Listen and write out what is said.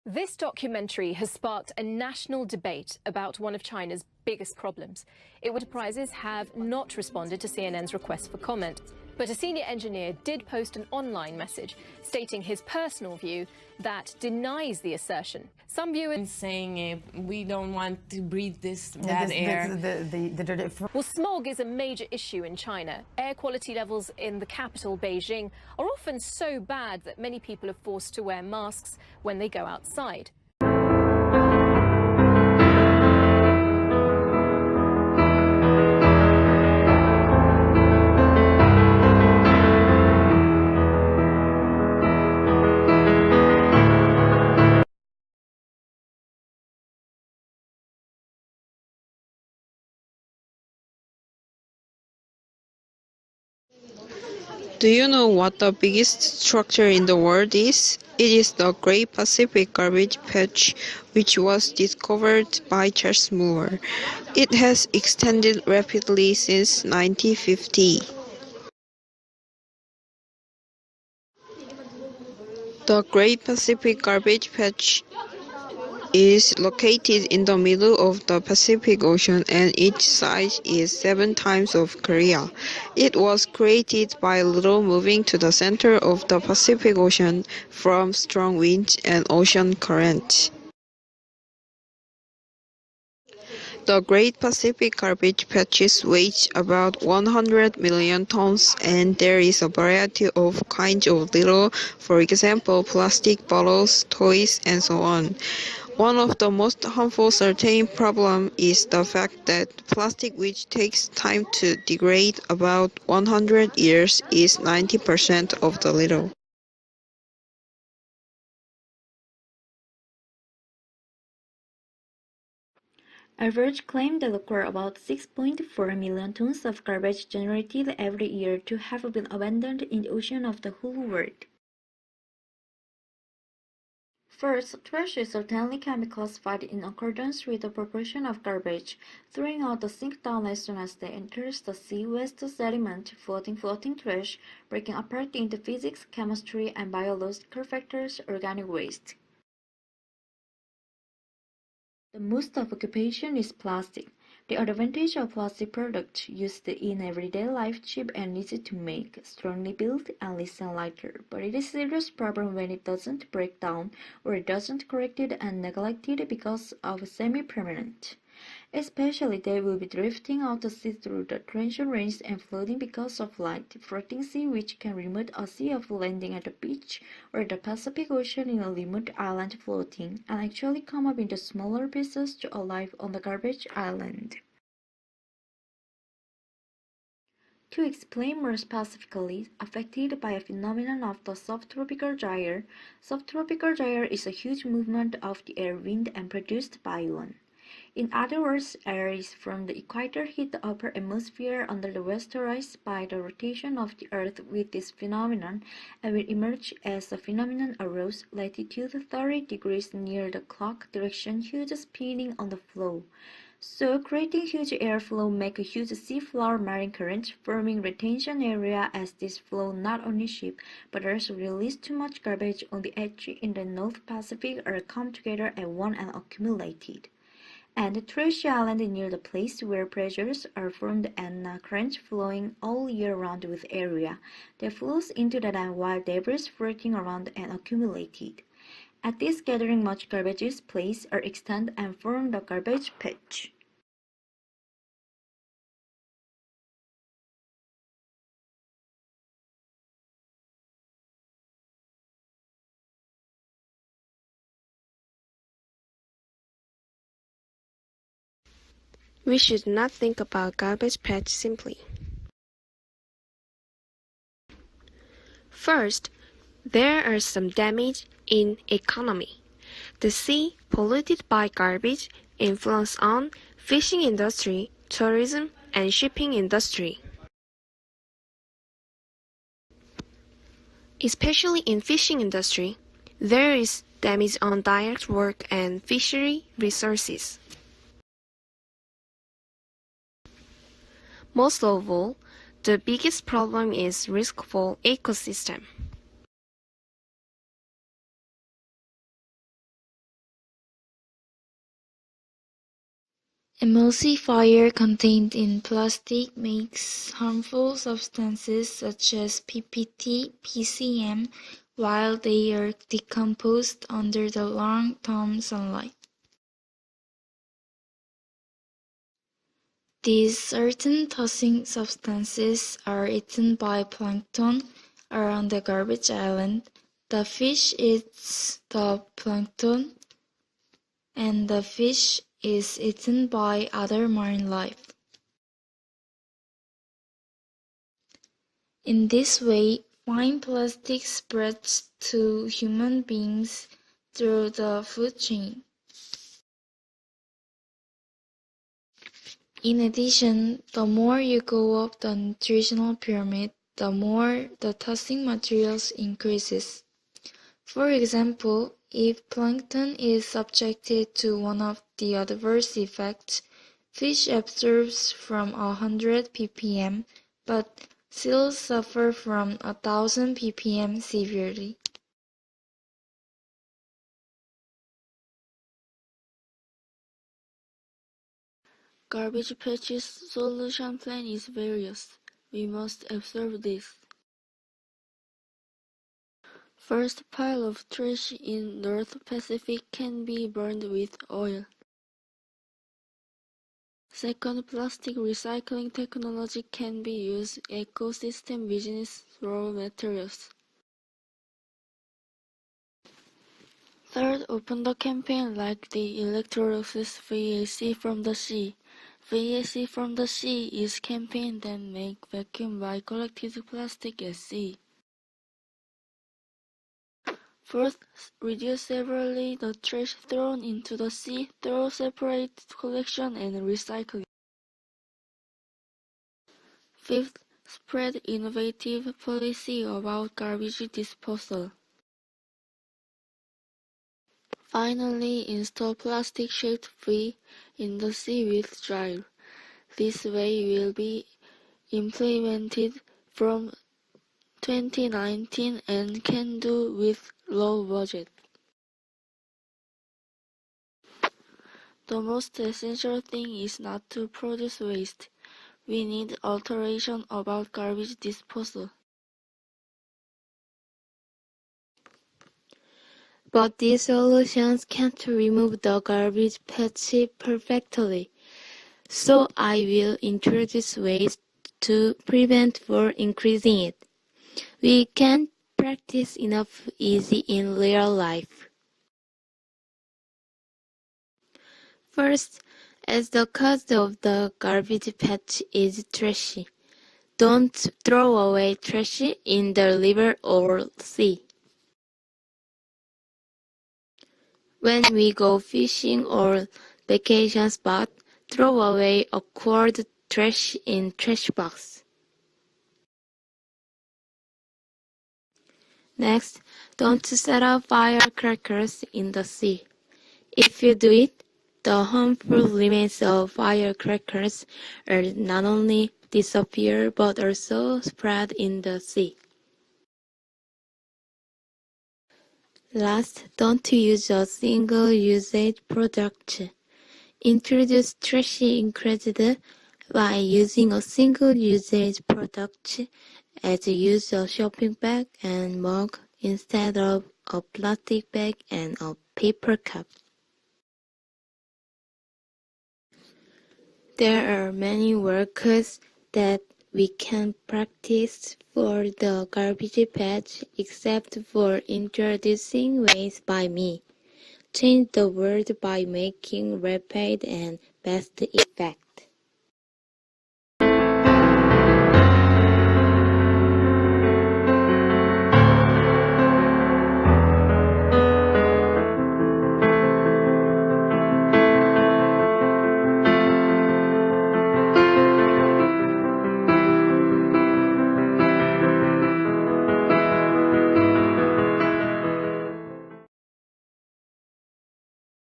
This documentary has sparked a national debate about one of China's biggest problems. Enterprises have not responded to CNN's request for comment, but a senior engineer did post an online message stating his personal view that denies the assertion. Some viewers saying we don't want to breathe bad air. Well, smog is a major issue in China. Air quality levels in the capital, Beijing, are often so bad that many people are forced to wear masks when they go outside. Do you know what the biggest structure in the world is? It is the Great Pacific Garbage Patch, which was discovered by Charles Muir. It has extended rapidly since 1950. The Great Pacific Garbage Patch is located in the middle of the Pacific Ocean and its size is 7 times of Korea. It was created by little moving to the center of the Pacific Ocean from strong winds and ocean currents. The Great Pacific Garbage Patches weighs about 100 million tons, and there is a variety of kinds of litter, for example, plastic bottles, toys, and so on. One of the most harmful certain problem is the fact that plastic, which takes time to degrade about 100 years, is 90% of the litter. Average claim that occur about 6.4 million tons of garbage generated every year to have been abandoned in the ocean of the whole world. First, trash is certainly can be classified in accordance with the proportion of garbage throwing out the sink down as soon as they enters the sea, waste sediment, floating trash, breaking apart into physics, chemistry, and biological factors, organic waste. The most of occupation is plastic. The advantage of plastic products used in everyday life, cheap and easy to make, strongly built and less lighter, but it is a serious problem when it doesn't break down or it doesn't corrected and neglected because of semi-permanent. Especially they will be drifting out to sea through the torrential rains and flooding because of light, floating sea which can remove a sea of landing at the beach or the Pacific Ocean in a remote island floating and actually come up into smaller pieces to alive on the garbage island. To explain more specifically, affected by a phenomenon of the subtropical gyre, subtropical gyre is a huge movement of the air wind and produced by one. In other words, air is from the equator hit the upper atmosphere under the westerized by the rotation of the Earth with this phenomenon and will emerge as the phenomenon arose latitude 30 degrees near the clock direction, huge spinning on the flow. So, creating huge airflow make a huge seafloor marine current, forming retention area as this flow not only ship, but also release too much garbage on the edge in the North Pacific or come together at one and accumulated. And the trash island near the place where pressures are formed and currents flowing all year round with area that flows into the land while debris floating around and accumulated. At this gathering much garbage is placed or extend and form the garbage patch. We should not think about garbage patch simply. First, there are some damage in economy. The sea, polluted by garbage, influence on fishing industry, tourism, and shipping industry. Especially in fishing industry, there is damage on direct work and fishery resources. Most of all, the biggest problem is risk for ecosystem. Emulsifier contained in plastic makes harmful substances such as PPT, PCM while they are decomposed under the long-term sunlight. These certain toxic substances are eaten by plankton around the garbage island. The fish eats the plankton, and the fish is eaten by other marine life. In this way, fine plastic spreads to human beings through the food chain. In addition, the more you go up the nutritional pyramid, the more the toxic materials increases. For example, if plankton is subjected to one of the adverse effects, fish absorbs from 100 ppm, but seals suffer from 1000 ppm severely. Garbage patch's solution plan is various. We must observe this. First pile of trash in North Pacific can be burned with oil. Second, plastic recycling technology can be used ecosystem business raw materials. Third, open the campaign like the electrolysis VAC from the sea. VAC from the sea is campaign that make vacuum by collected plastic at sea. Fourth, reduce severely the trash thrown into the sea through separate collection and recycling. Fifth, spread innovative policy about garbage disposal. Finally, install plastic-shaped fee in the sea with dryer. This way will be implemented from 2019 and can do with low budget. The most essential thing is not to produce waste. We need alteration about garbage disposal. But these solutions can't remove the garbage patch perfectly, so I will introduce ways to prevent for increasing it. We can't practice enough easy in real life. First, as the cause of the garbage patch is trashy, don't throw away trash in the river or sea. When we go fishing or vacation spot, throw away awkward trash in trash box. Next, don't set off firecrackers in the sea. If you do it, the harmful remains of firecrackers will not only disappear but also spread in the sea. Last, don't use a single-usage product. Introduce trashy ingredient by using a single-usage product as use a shopping bag and mug instead of a plastic bag and a paper cup. There are many works that we can practice for the garbage patch except for introducing ways by me. Change the world by making rapid and best